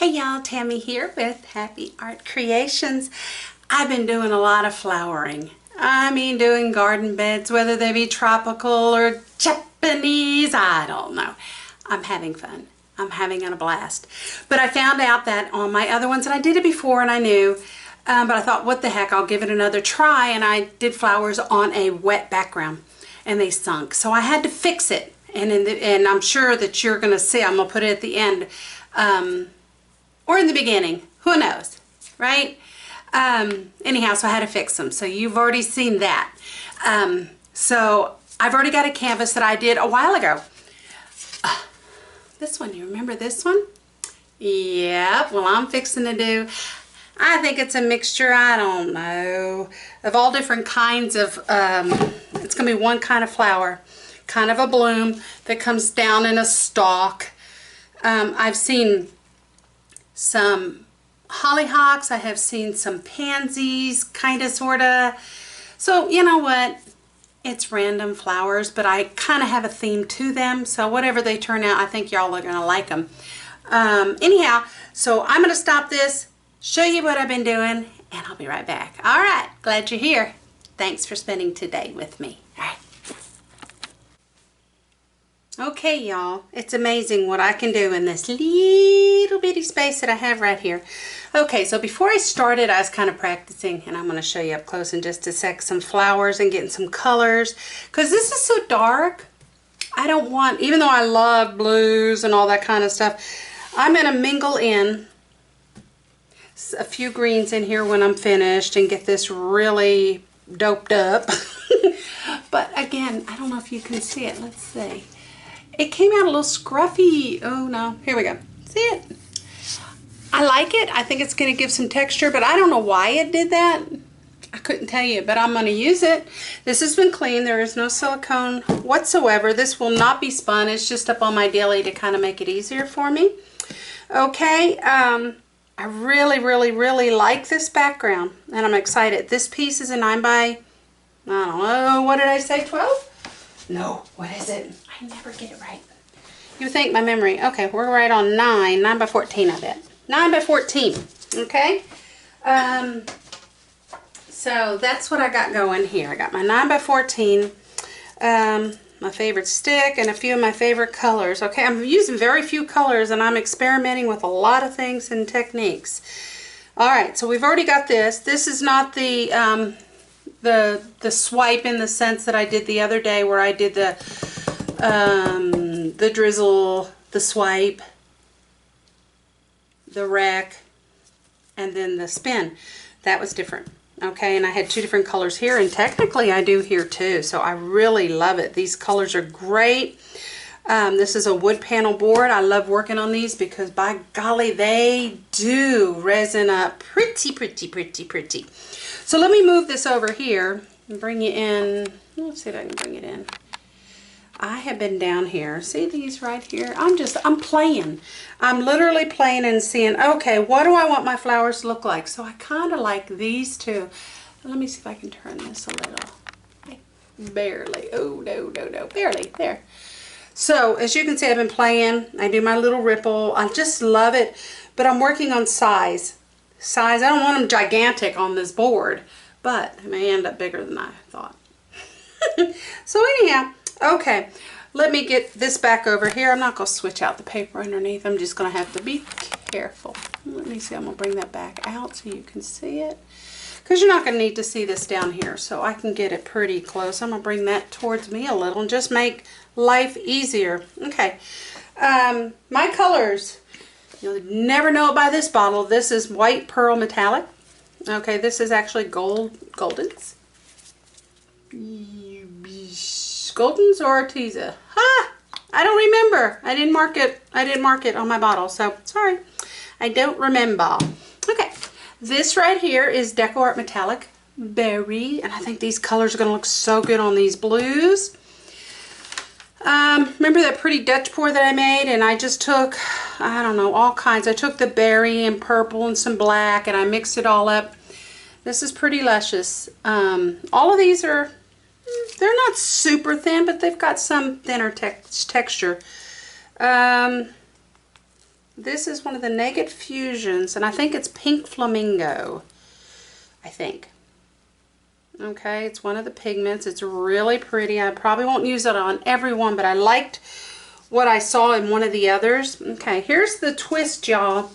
Hey y'all, Tammy here with Happi Art Creations. I've been doing a lot of flowering. I mean doing garden beds, whether they be tropical or Japanese, I don't know. I'm having fun. I'm having a blast. But I found out that on my other ones, and I did it before and I knew, but I thought, what the heck, I'll give it another try, and I did flowers on a wet background and they sunk. So I had to fix it, and I'm sure that you're going to see, I'm going to put it at the end. Or in the beginning, who knows, right? Anyhow, so I had to fix them. So you've already seen that. So I've already got a canvas that I did a while ago. This one, you remember this one? Yep, well I'm fixing to do, I think it's a mixture, I don't know, of all different kinds of, it's going to be one kind of flower, kind of a bloom that comes down in a stalk. I've seen some hollyhocks, I have seen some pansies, kind of, sort of. So you know what, it's random flowers, but I kind of have a theme to them, so whatever they turn out, I think y'all are gonna like them. Anyhow, so I'm gonna stop this, show you what I've been doing, and I'll be right back. All right, glad you're here. Thanks for spending today with me. All right. Okay, y'all, it's amazing what I can do in this little bitty space that I have right here. Okay, so before I started, I was kind of practicing, and I'm going to show you up close in just a sec, some flowers and getting some colors, because this is so dark. I don't want, even though I love blues and all that kind of stuff, I'm going to mingle in a few greens in here when I'm finished and get this really doped up. But again, I don't know if you can see it. Let's see. It came out a little scruffy. Oh no, here we go. See it? I like it. I think it's going to give some texture, but I don't know why it did that. I couldn't tell you, but I'm going to use it. This has been clean. There is no silicone whatsoever. This will not be spun. It's just up on my daily to kind of make it easier for me. Okay, I really like this background, and I'm excited. This piece is a 9 by, I don't know, what did I say, 12? No, what is it? I never get it right. You think my memory. Okay, we're right on 9 by 14, I bet. 9 by 14, okay? So that's what I got going here. I got my 9 by 14, my favorite stick, and a few of my favorite colors. Okay, I'm using very few colors, and I'm experimenting with a lot of things and techniques. All right, so we've already got this. This is not the swipe in the sense that I did the other day, where I did the drizzle, the swipe, the wreck, and then the spin. That was different. Okay, and I had two different colors here, and technically I do here too, so I really love it. These colors are great. This is a wood panel board. I love working on these because by golly, they do resin up pretty. So let me move this over here and bring you in. Let's see if I can bring it in. I have been down here. See these right here? I'm playing. I'm literally playing and seeing, okay, what do I want my flowers to look like? So I kind of like these two. Let me see if I can turn this a little. Barely. Oh, no, barely. There. So as you can see, I've been playing. I do my little ripple. I just love it. But I'm working on size. I don't want them gigantic on this board, but it may end up bigger than I thought. So anyhow, okay, let me get this back over here. I'm not going to switch out the paper underneath. I'm just going to have to be careful. Let me see. I'm going to bring that back out so you can see it, because you're not going to need to see this down here, so I can get it pretty close. I'm going to bring that towards me a little and just make life easier. Okay, my colors. You'll never know it by this bottle. This is white pearl metallic. Okay, this is actually Goldens. Goldens or Arteza? Ha! I don't remember. I didn't mark it on my bottle, so sorry. I don't remember. Okay, this right here is Decoart Metallic Berry, and I think these colors are going to look so good on these blues. Remember that pretty Dutch pour that I made, and I just took, I don't know, all kinds. I took the berry and purple and some black, and I mixed it all up. This is pretty luscious. All of these are, they're not super thin, but they've got some thinner texture. This is one of the Naked Fusions, and I think it's Pink Flamingo, I think. Okay, it's one of the pigments. It's really pretty. I probably won't use it on everyone, but I liked what I saw in one of the others. Okay, here's the twist, y'all.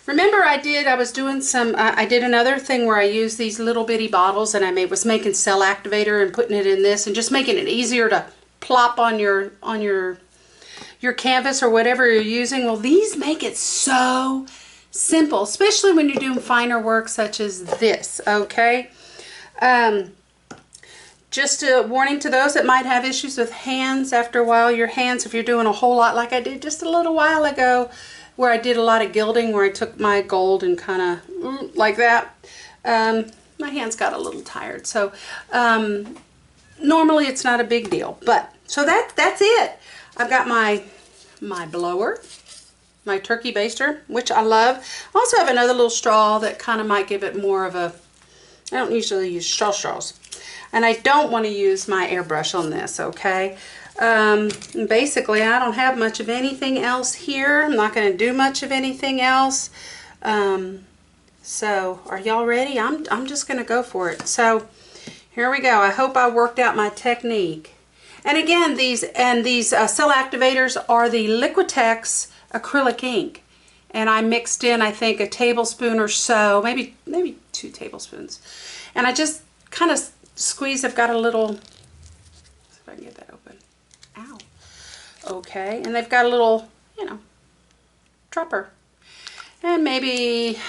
Remember I was doing some, I did another thing where I used these little bitty bottles, and I was making cell activator and putting it in this and just making it easier to plop on your canvas or whatever you're using. Well, these make it so simple, especially when you're doing finer work such as this, okay? Just a warning to those that might have issues with hands after a while. Your hands, if you're doing a whole lot like I did just a little while ago, where I did a lot of gilding, where I took my gold and kind of like that, my hands got a little tired. So normally it's not a big deal, but so that's it. I've got my blower, my turkey baster, which I love. I also have another little straw that kind of might give it more of a, I don't usually use straws. And I don't want to use my airbrush on this, okay? Basically, I don't have much of anything else here. I'm not going to do much of anything else. So, are y'all ready? I'm just going to go for it. So, here we go. I hope I worked out my technique. And again, these cell activators are the Liquitex acrylic ink. And I mixed in, I think, a tablespoon or so, maybe 2 tablespoons. And I just kind of squeeze. I've got a little, see if I can get that open. Ow. Okay, and they've got a little, you know, dropper. And maybe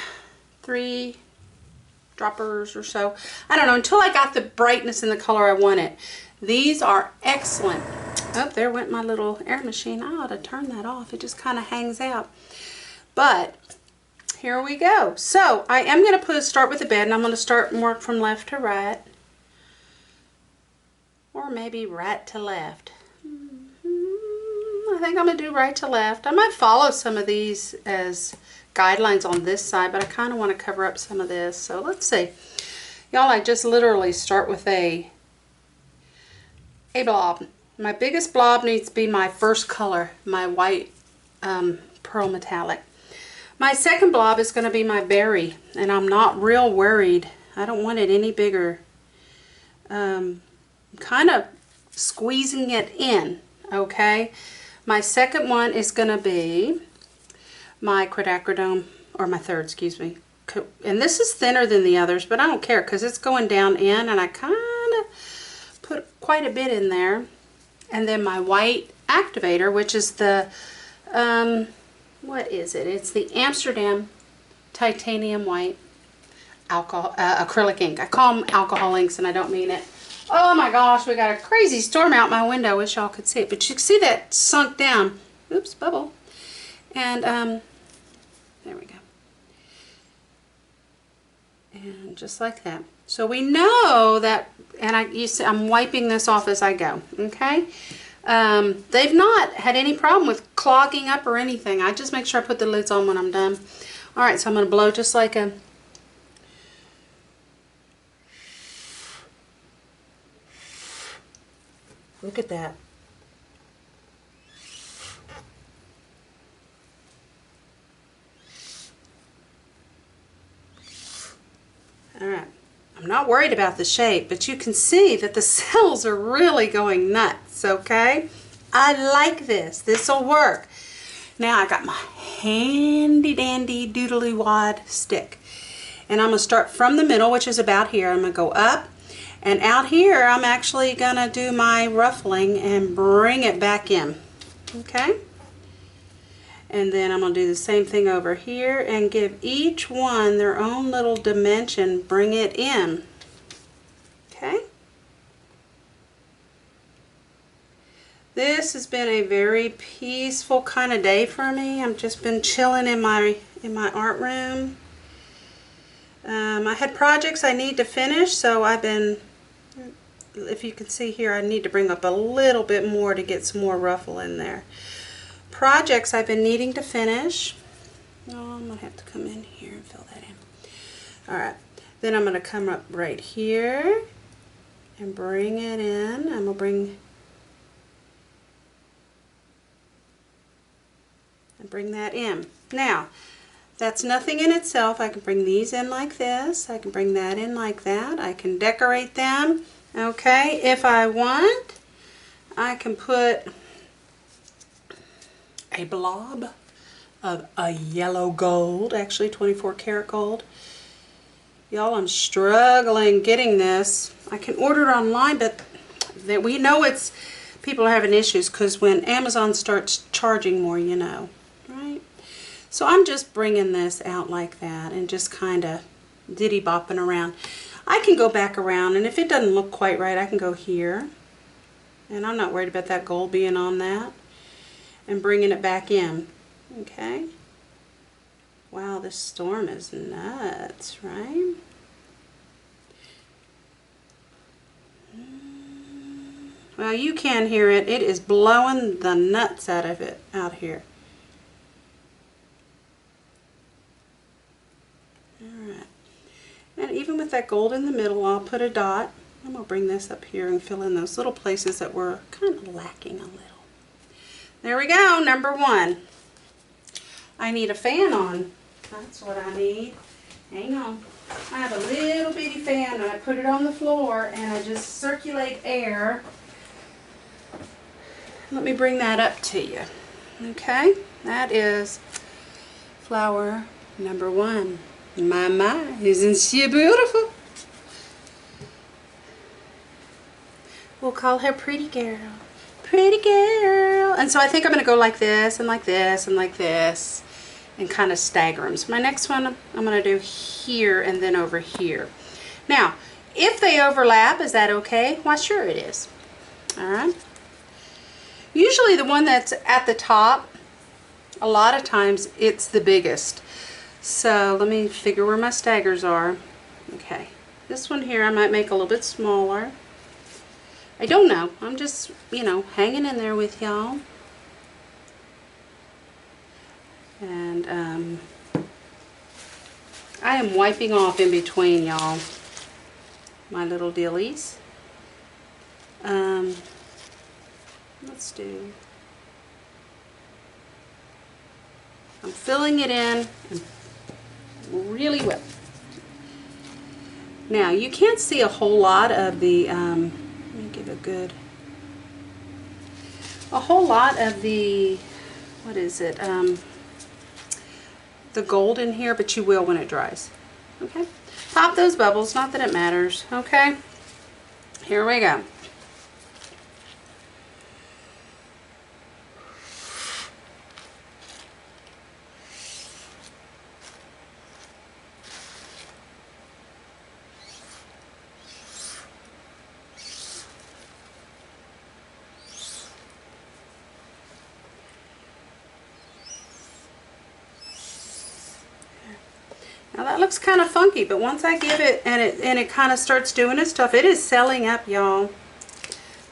3 droppers or so. I don't know, until I got the brightness and the color I wanted. These are excellent. Oh, there went my little air machine. I ought to turn that off. It just kind of hangs out. But here we go. So I am going to start with the bed, and I'm going to start and work from left to right. Or maybe right to left. I think I'm going to do right to left. I might follow some of these as guidelines on this side, but I kind of want to cover up some of this. So let's see. Y'all, I just literally start with a blob. My biggest blob needs to be my first color, my white pearl metallic. My second blob is going to be my berry, and I'm not real worried. I don't want it any bigger. I'm kind of squeezing it in, okay? My second one is going to be my quinacridone, or my third, excuse me. And this is thinner than the others, but I don't care because it's going down in, and I kind of put quite a bit in there. And then my white activator, which is the, what is it? It's the Amsterdam Titanium White acrylic ink. I call them alcohol inks, and I don't mean it. Oh my gosh, we got a crazy storm out my window. Wish y'all could see it, but you can see that sunk down. Oops, bubble. And there we go. And just like that. So we know that, and I'm wiping this off as I go, okay? They've not had any problem with clogging up or anything. I just make sure I put the lids on when I'm done. All right, so I'm going to blow just like a... Look at that. All right. I'm not worried about the shape, but you can see that the cells are really going nuts, okay? I like this. This will work. Now I got my handy dandy doodly wad stick. And I'm going to start from the middle, which is about here. I'm going to go up. And out here, I'm actually going to do my ruffling and bring it back in. Okay? And then I'm going to do the same thing over here and give each one their own little dimension. Bring it in. Okay? This has been a very peaceful kind of day for me. I've just been chilling in my art room. I had projects I need to finish, so I've been, if you can see here, I need to bring up a little bit more to get some more ruffle in there. Projects I've been needing to finish. Oh, I'm going to have to come in here and fill that in. Alright, then I'm going to come up right here and bring it in. I'm going to bring and bring that in. Now, that's nothing in itself. I can bring these in like this. I can bring that in like that. I can decorate them. Okay, if I want, I can put a blob of a yellow gold, actually 24 karat gold. Y'all, I'm struggling getting this. I can order it online, but we know it's people are having issues because when Amazon starts charging more, you know, right? So I'm just bringing this out like that and just kind of diddy bopping around. I can go back around, and if it doesn't look quite right, I can go here, and I'm not worried about that gold being on that, and bringing it back in. Okay. Wow, this storm is nuts, right? Well, you can hear it. It is blowing the nuts out of it out here. Alright. And even with that gold in the middle, I'll put a dot. I'm going to bring this up here and fill in those little places that were kind of lacking a little. There we go, number one. I need a fan on. That's what I need. Hang on. I have a little bitty fan and I put it on the floor and I just circulate air. Let me bring that up to you. Okay, that is flower number one. My, isn't she beautiful? We'll call her Pretty Girl. Pretty Girl. And so I think I'm going to go like this and like this and like this and kind of stagger them. So my next one I'm going to do here and then over here. Now, if they overlap, is that okay? Why, sure it is. Alright. Usually the one that's at the top, a lot of times it's the biggest. So let me figure where my staggers are. Okay, this one here I might make a little bit smaller. I don't know. I'm just, you know, hanging in there with y'all. And I am wiping off in between, y'all, my little dillies. Let's do, I'm filling it in really well. Now you can't see a whole lot of the, let me give a whole lot of the, what is it, the gold in here, but you will when it dries. Okay, pop those bubbles, not that it matters. Okay, here we go. Now that looks kind of funky, but once I give it and it kind of starts doing its stuff, it is selling up, y'all.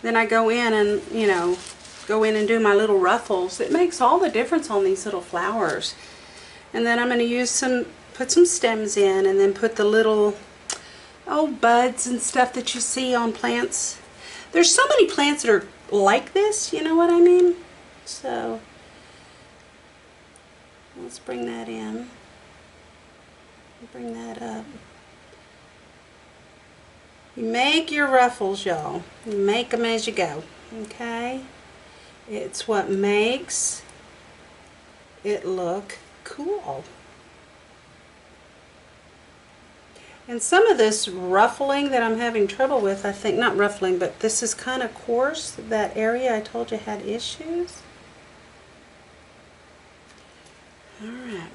Then I go in and, you know, go in and do my little ruffles. It makes all the difference on these little flowers. And then I'm going to use put some stems in, and then put the little, oh, buds and stuff that you see on plants. There's so many plants that are like this, you know what I mean? So let's bring that in. Bring that up. You make your ruffles, y'all. You make them as you go. Okay? It's what makes it look cool. And some of this ruffling that I'm having trouble with, I think, not ruffling, but this is kind of coarse. That area I told you had issues. Alright.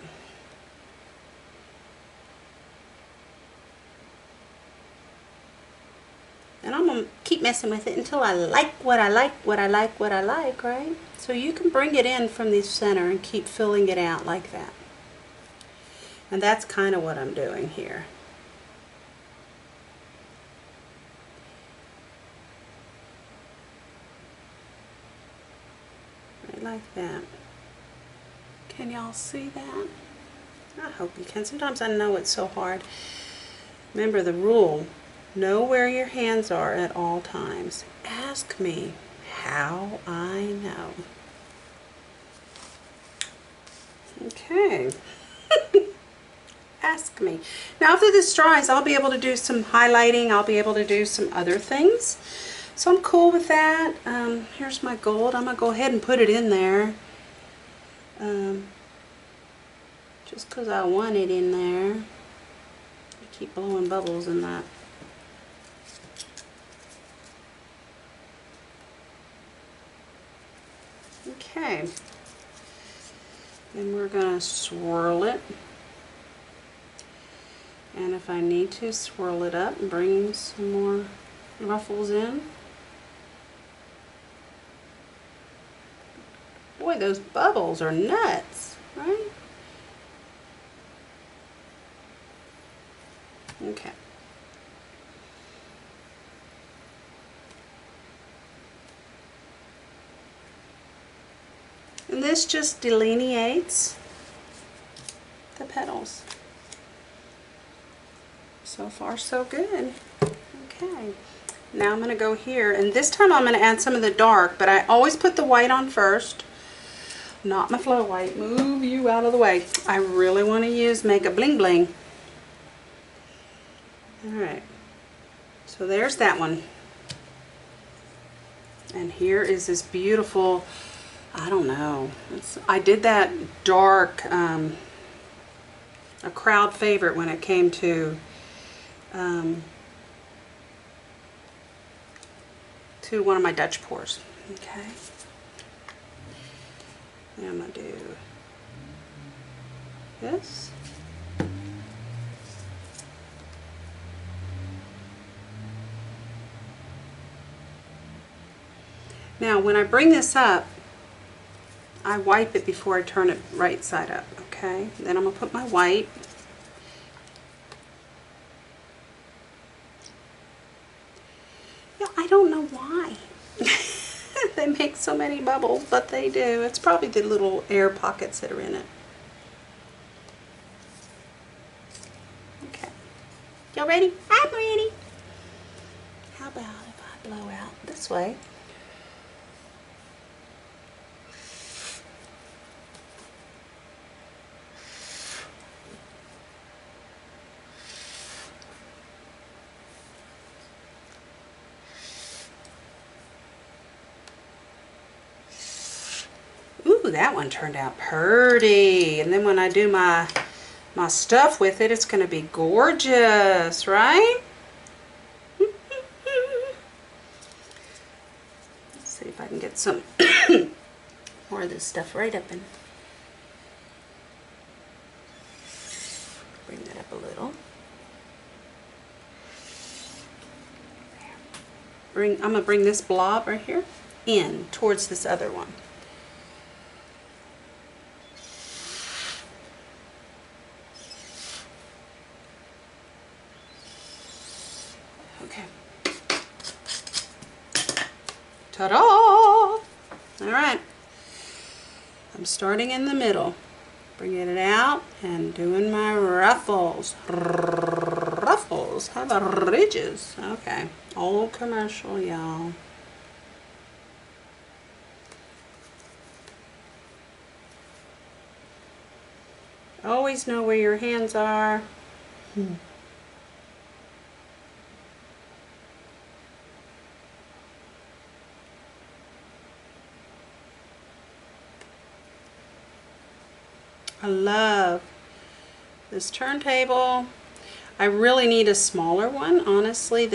And I'm going to keep messing with it until I like what I like, what I like, what I like, right? So you can bring it in from the center and keep filling it out like that. And that's kind of what I'm doing here. Right like that. Can y'all see that? I hope you can. Sometimes I know it's so hard. Remember the rule. Know where your hands are at all times. Ask me how I know. Okay. Ask me. Now after this dries, I'll be able to do some highlighting. I'll be able to do some other things. So I'm cool with that. Here's my gold. I'm going to go ahead and put it in there. Just because I want it in there. I keep blowing bubbles in that. Okay. Then we're going to swirl it. And if I need to, swirl it up and bring some more ruffles in. Boy, those bubbles are nuts, right? Okay. And this just delineates the petals. So far, so good. Okay. Now I'm going to go here, and this time I'm going to add some of the dark, but I always put the white on first. Not my flow white. Move you out of the way. I really want to make a bling bling. Alright. So there's that one. And here is this beautiful, I don't know. I did that dark, a crowd favorite when it came to one of my Dutch pours. Okay. And I'm going to do this. Now when I bring this up, I wipe it before I turn it right side up. Okay. Then I'm going to put my white. I don't know why they make so many bubbles, but they do. It's probably the little air pockets that are in it. Okay. Y'all ready? I'm ready. How about if I blow out this way? Ooh, that one turned out pretty. And then when I do my stuff with it, it's going to be gorgeous, right? Let's see if I can get some more of this stuff right up in. Bring that up a little. I'm going to bring this blob right here in towards this other one. Ta-da! Alright. I'm starting in the middle. Bringing it out and doing my ruffles. Ruffles. How about ridges? Okay. Old commercial, y'all. Always know where your hands are. I love this turntable. I really need a smaller one, honestly,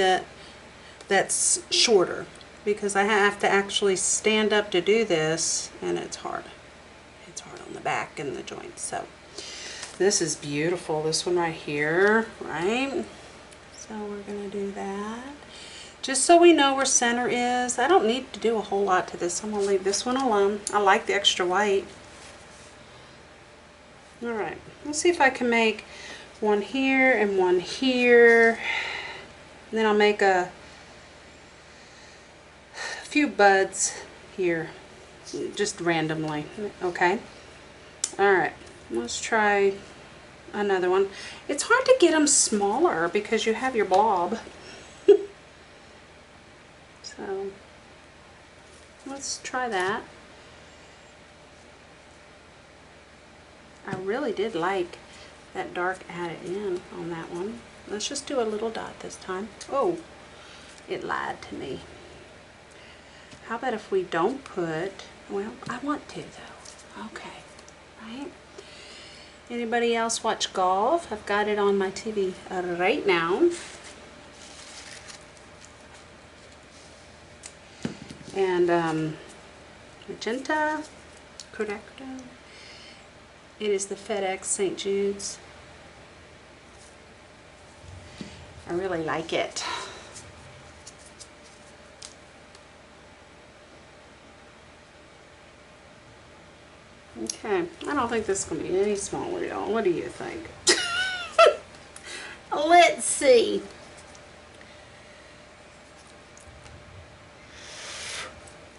that's shorter, because I have to actually stand up to do this, and it's hard. It's hard on the back and the joints. So this is beautiful, this one right here, right? So we're going to do that. Just so we know where center is. I don't need to do a whole lot to this. I'm going to leave this one alone. I like the extra white. Alright, let's see if I can make one here and one here. And then I'll make a few buds here, just randomly. Okay. Alright, let's try another one. It's hard to get them smaller because you have your blob. So, let's try that. I really did like that dark added in on that one. Let's just do a little dot this time. Oh, it lied to me. How about if we don't put, well, I want to though. Okay, right? Anybody else watch golf? I've got it on my TV right now. And magenta, correcto. It is the FedEx St. Jude's. I really like it. Okay, I don't think this is going to be any smaller, y'all. What do you think? Let's see.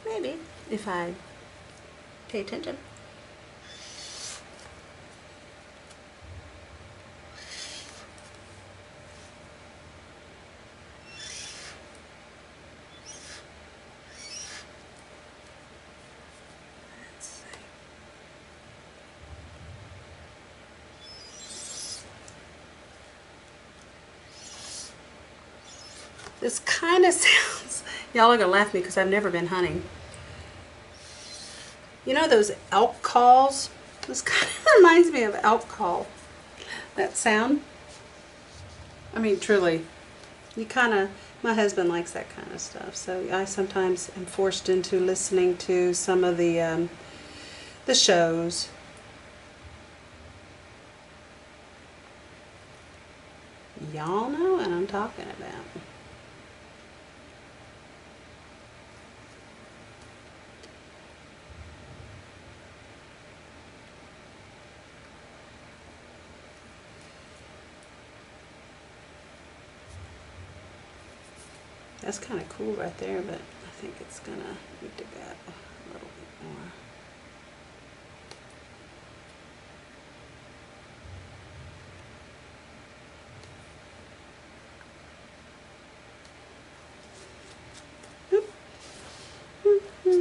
Maybe, if I pay attention. This kind of sounds, y'all are going to laugh at me because I've never been hunting. You know those elk calls? This kind of reminds me of elk call. That sound. I mean, truly. You kind of, my husband likes that kind of stuff. So I sometimes am forced into listening to some of the shows. Y'all know what I'm talking about. That's kind of cool right there, but I think it's gonna need to go a little bit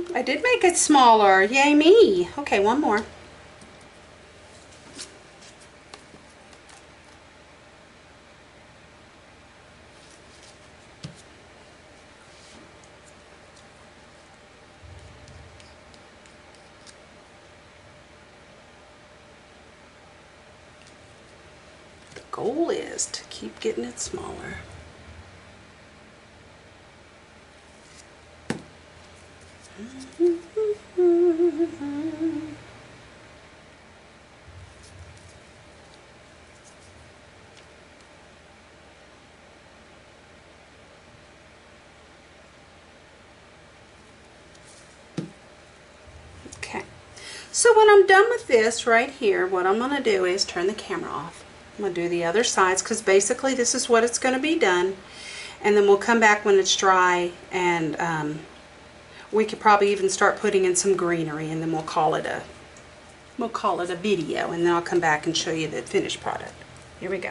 more. I did make it smaller. Yay me. Okay, one more. The goal is to keep getting it smaller. Okay, so when I'm done with this right here, what I'm going to do is turn the camera off. I'm going to do the other sides because basically this is what it's going to be done. And then we'll come back when it's dry, and we could probably even start putting in some greenery, and then we'll call it a video, and then I'll come back and show you the finished product. Here we go.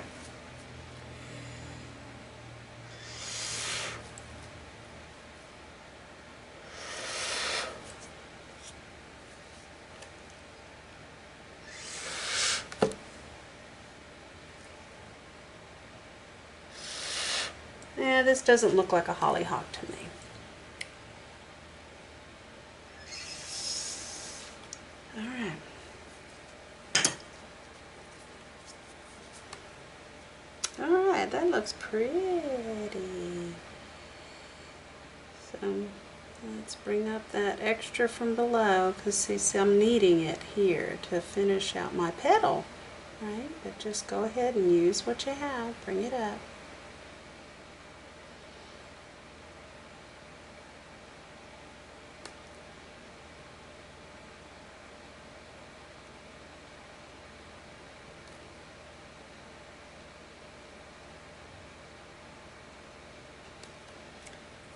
Yeah, this doesn't look like a hollyhock to me. Alright. Alright, that looks pretty. So let's bring up that extra from below, because see, I'm needing it here to finish out my petal. Right? But just go ahead and use what you have. Bring it up.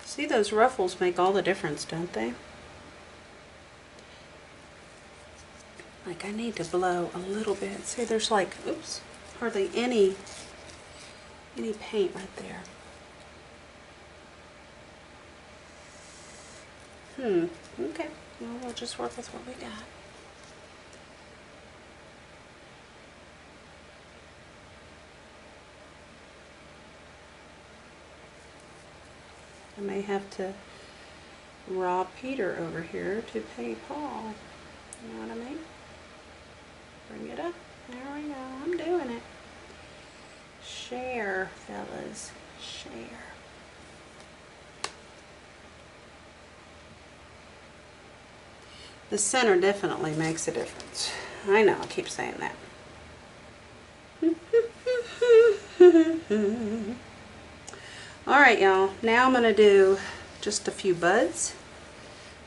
See, those ruffles make all the difference, don't they? Like, I need to blow a little bit. See, there's like, oops, hardly any paint right there. Okay, well, we'll just work with what we got. I may have to rob Peter over here to pay Paul. You know what I mean? Bring it up. There we go. I'm doing it. Share, fellas. Share. The center definitely makes a difference. I know, I keep saying that. Alright, y'all. Now I'm going to do just a few buds.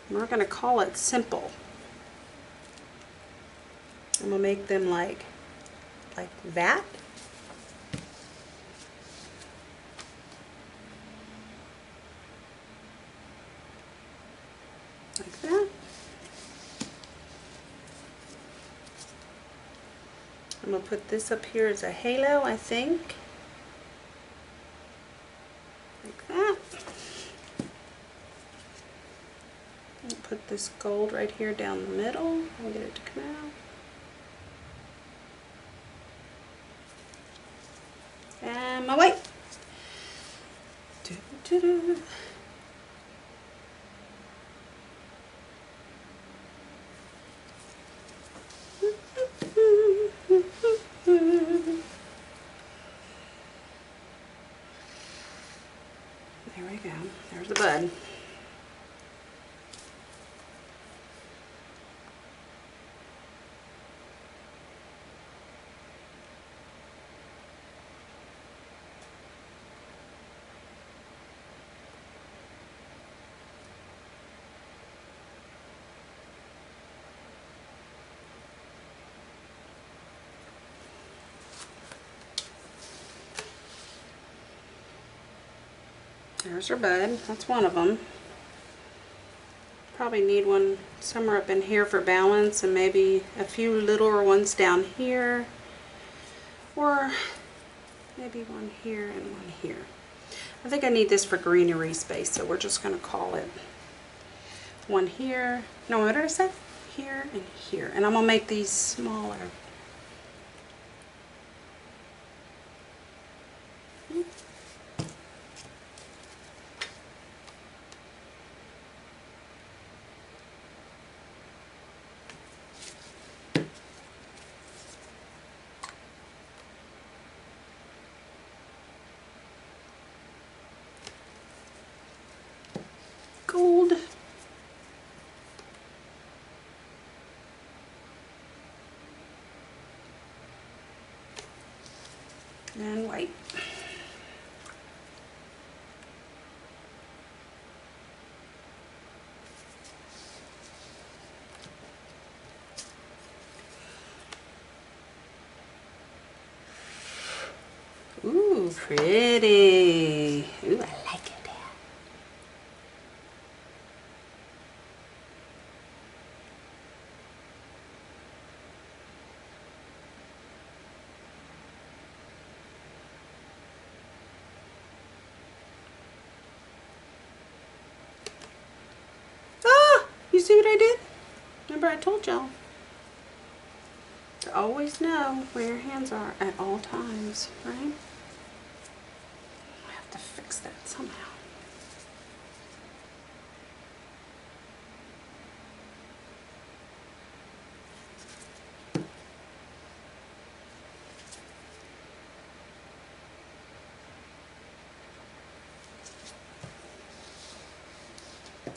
We're going to call it simple. I'm going to make them like that. Like that. I'm going to put this up here as a halo, I think. Like that. I'll put this gold right here down the middle and get it to come out. And my white. Doo-doo-doo. There we go. There's the bud. There's her bud. That's one of them. Probably need one somewhere up in here for balance, and maybe a few littler ones down here, or maybe one here and one here. I think I need this for greenery space, so we're just going to call it one here. No, what did I say? Here and here. And I'm going to make these smaller. Gold. And white. Ooh, pretty. Ooh, I like it. You see what I did? Remember I told y'all to always know where your hands are at all times, right? I have to fix that somehow.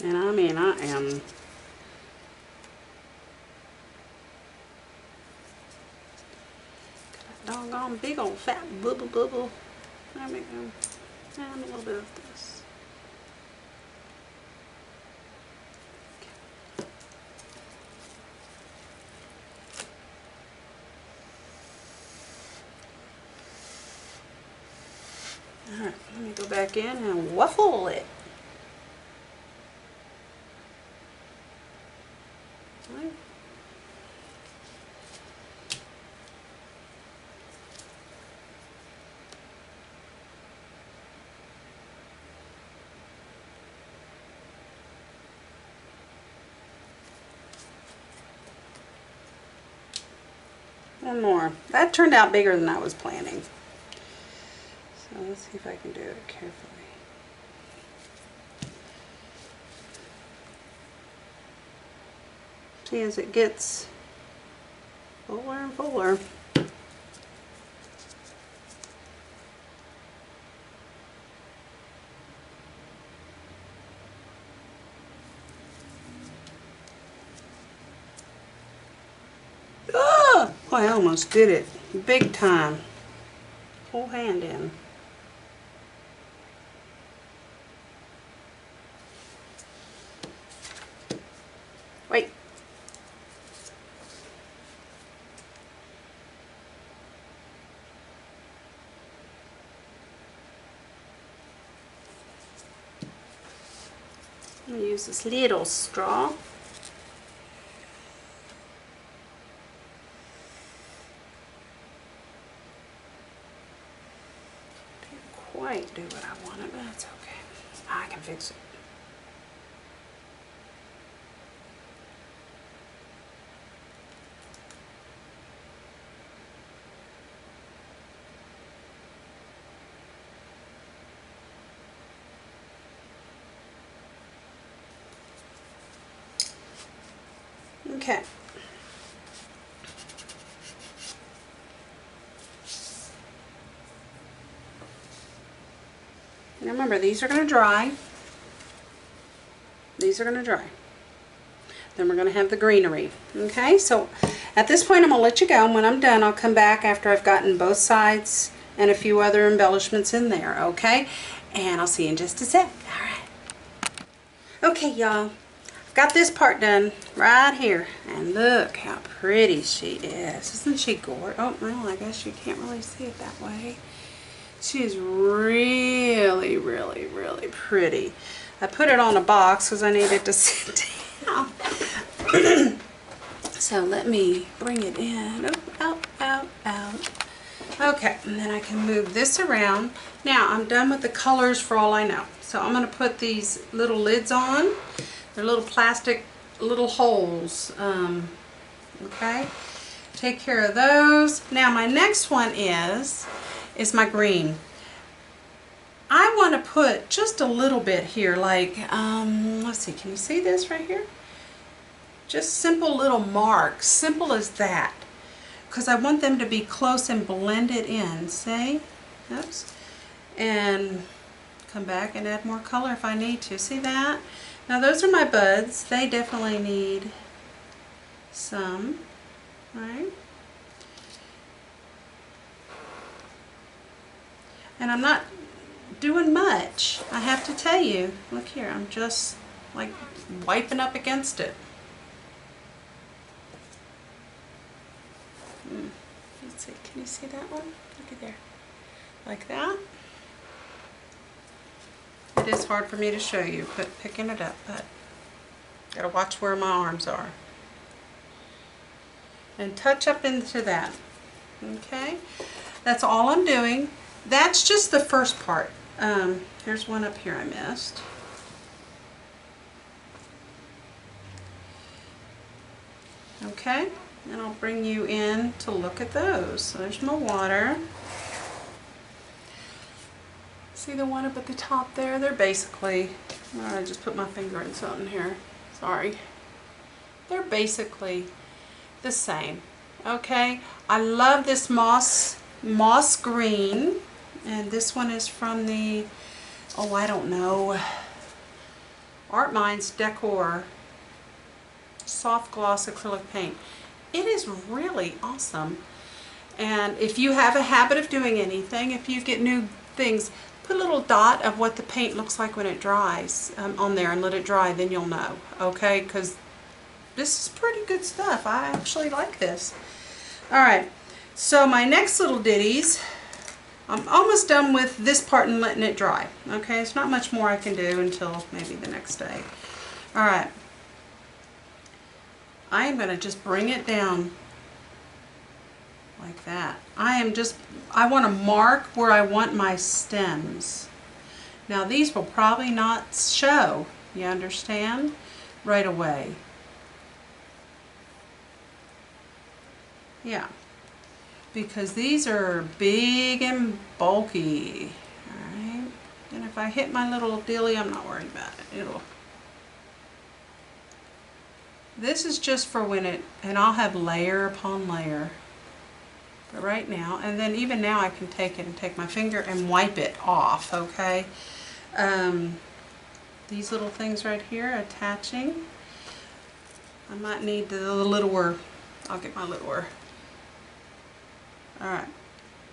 And I mean, I am doggone big old fat bubble bubble. There we go. And a little bit of this. Alright, let me go back in and waffle it. Right. One more. That turned out bigger than I was planning. So let's see if I can do it carefully. See, as it gets fuller and fuller. Oh, I almost did it. Big time. Whole hand in. Wait. I'm going to use this little straw. Didn't quite do what I wanted, but that's okay. I can fix it. Okay. Now remember, these are going to dry. These are going to dry. Then we're going to have the greenery. Okay, so at this point I'm going to let you go, and when I'm done I'll come back after I've gotten both sides and a few other embellishments in there, okay? And I'll see you in just a sec. Alright. Okay, y'all. Got this part done right here, and look how pretty she is. Isn't she gorgeous? Oh, well, I guess you can't really see it that way. She is really, really, really pretty. I put it on a box because I needed to sit down. So let me bring it in. Oh, out, out, out. Okay, and then I can move this around. Now, I'm done with the colors for all I know. So I'm going to put these little lids on. They're little plastic little holes. Okay, take care of those. Now my next one is my green. I want to put just a little bit here, like let's see, can you see this right here? Just simple little marks, simple as that, because I want them to be close and blended in. See? Oops. And come back and add more color if I need to. See that? Now those are my buds. They definitely need some, right? And I'm not doing much, I have to tell you. Look here, I'm just like wiping up against it. Let's see, can you see that one? Look at there. Like that. It is hard for me to show you, but picking it up, but gotta watch where my arms are. And touch up into that. Okay? That's all I'm doing. That's just the first part. Here's one up here I missed. Okay? And I'll bring you in to look at those. So there's my water. See the one up at the top there? They're basically, I just put my finger in something here. Sorry. They're basically the same. Okay? I love this moss green. And this one is from the, oh, I don't know, Art Minds Decoart soft gloss acrylic paint. It is really awesome. And if you have a habit of doing anything, if you get new things, put a little dot of what the paint looks like when it dries on there and let it dry, then you'll know, okay? Because this is pretty good stuff. I actually like this. Alright, so my next little ditties, I'm almost done with this part and letting it dry. Okay, there's not much more I can do until maybe the next day. Alright, I am going to just bring it down like that. I want to mark where I want my stems. Now these will probably not show, you understand, right away. Yeah, because these are big and bulky. Alright, and if I hit my little dilly, I'm not worried about it. This is just for when it, and I'll have layer upon layer. But right now, and then even now I can take it and take my finger and wipe it off, okay? These little things right here attaching. I might need the littler. I'll get my littler. Alright,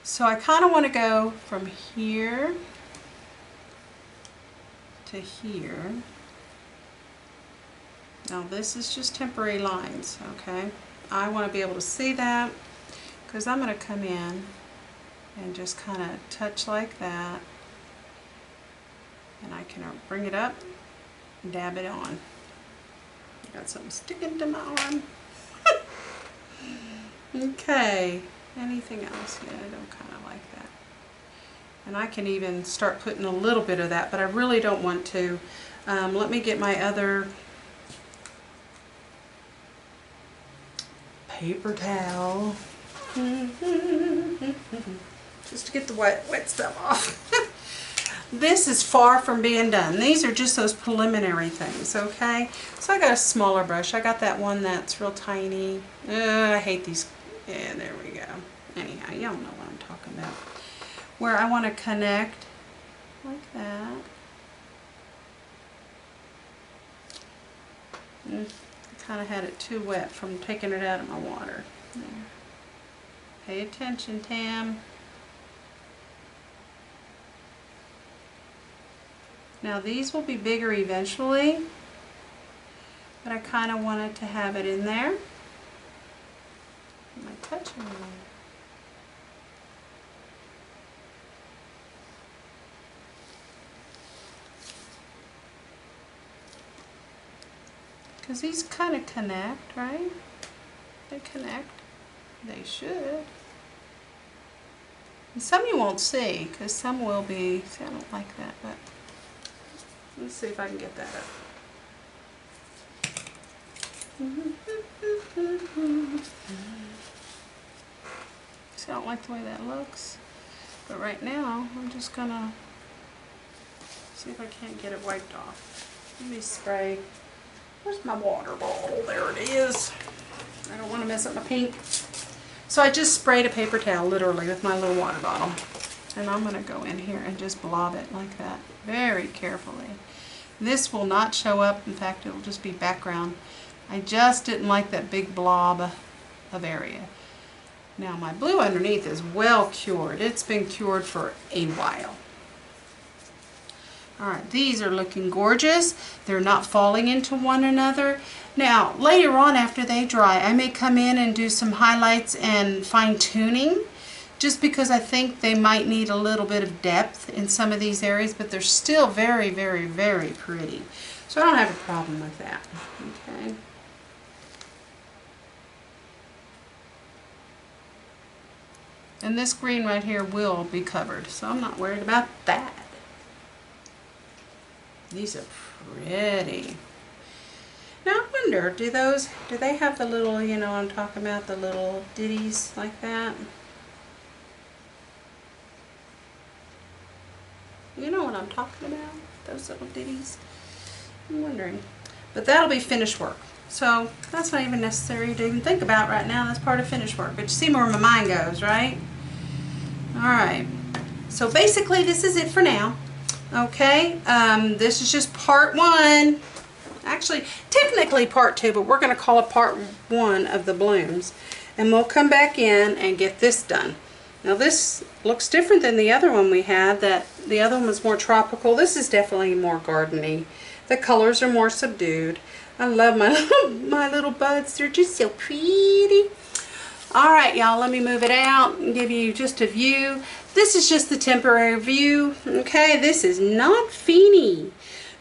so I kind of want to go from here to here. Now this is just temporary lines, okay? I want to be able to see that because I'm going to come in and just kind of touch like that, and I can bring it up and dab it on. Got something sticking to my arm. Okay, anything else? Yeah, I don't kind of like that. And I can even start putting a little bit of that, but I really don't want to. Let me get my other paper towel. Just to get the wet stuff off. This is far from being done. These are just those preliminary things, okay? So I got a smaller brush. I got that one that's real tiny. I hate these. Yeah, there we go. Anyhow, y'all know what I'm talking about. Where I want to connect like that. I kind of had it too wet from taking it out of my water. There. Pay attention, Tam. Now these will be bigger eventually, but I kind of wanted to have it in there. Am I touching it? Because these kind of connect, right? They connect. They should. And some you won't see, because some will be. See, I don't like that, but let's see if I can get that up. See, I don't like the way that looks. But right now, I'm just gonna see if I can't get it wiped off. Let me spray. Where's my water bottle? There it is. I don't want to mess up my pink. So I just sprayed a paper towel, literally, with my little water bottle. And I'm going to go in here and just blob it like that, very carefully. This will not show up. In fact, it will just be background. I just didn't like that big blob of area. Now my blue underneath is well cured. It's been cured for a while. Alright, these are looking gorgeous. They're not falling into one another. Now, later on after they dry, I may come in and do some highlights and fine-tuning, just because I think they might need a little bit of depth in some of these areas, but they're still very, very, very pretty. So I don't have a problem with that. Okay. And this green right here will be covered, so I'm not worried about that. These are pretty. Now I wonder, do they have the little, you know what I'm talking about, the little ditties like that? You know what I'm talking about? Those little ditties? I'm wondering. But that'll be finished work. So that's not even necessary to even think about right now. That's part of finished work. But you see where my mind goes, right? Alright. So basically this is it for now. Okay, this is just part one. Actually, technically part two, but we're going to call it part one of the blooms. And we'll come back in and get this done. Now this looks different than the other one we had. The other one was more tropical. This is definitely more gardeny. The colors are more subdued. I love my little buds. They're just so pretty. Alright, y'all, let me move it out and give you just a view. This is just the temporary view. Okay, this is not Feeny.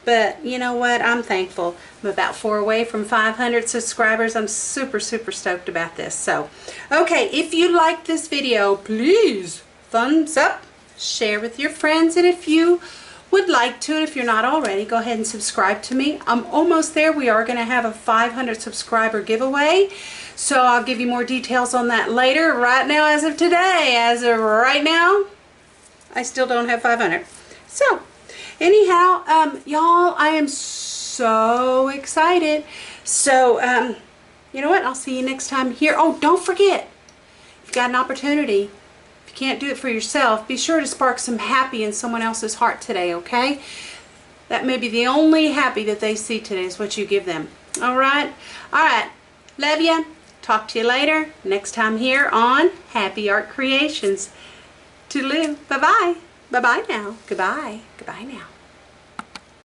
But you know what? I'm thankful. I'm about 4 away from 500 subscribers. I'm super, super stoked about this. So, okay, if you like this video, please thumbs up, share with your friends, and if you would like to, and if you're not already, go ahead and subscribe to me. I'm almost there. We are going to have a 500 subscriber giveaway. So I'll give you more details on that later. Right now, as of today, as of right now, I still don't have 500. So, anyhow, y'all, I am so so excited. So, you know what? I'll see you next time here. Oh, don't forget, if you've got an opportunity, if you can't do it for yourself, be sure to spark some happy in someone else's heart today, okay? That may be the only happy that they see today is what you give them. All right? All right. Love ya. Talk to you later. Next time here on Happi Art Creations. Toodaloo. Bye-bye. Bye-bye now. Goodbye. Goodbye now.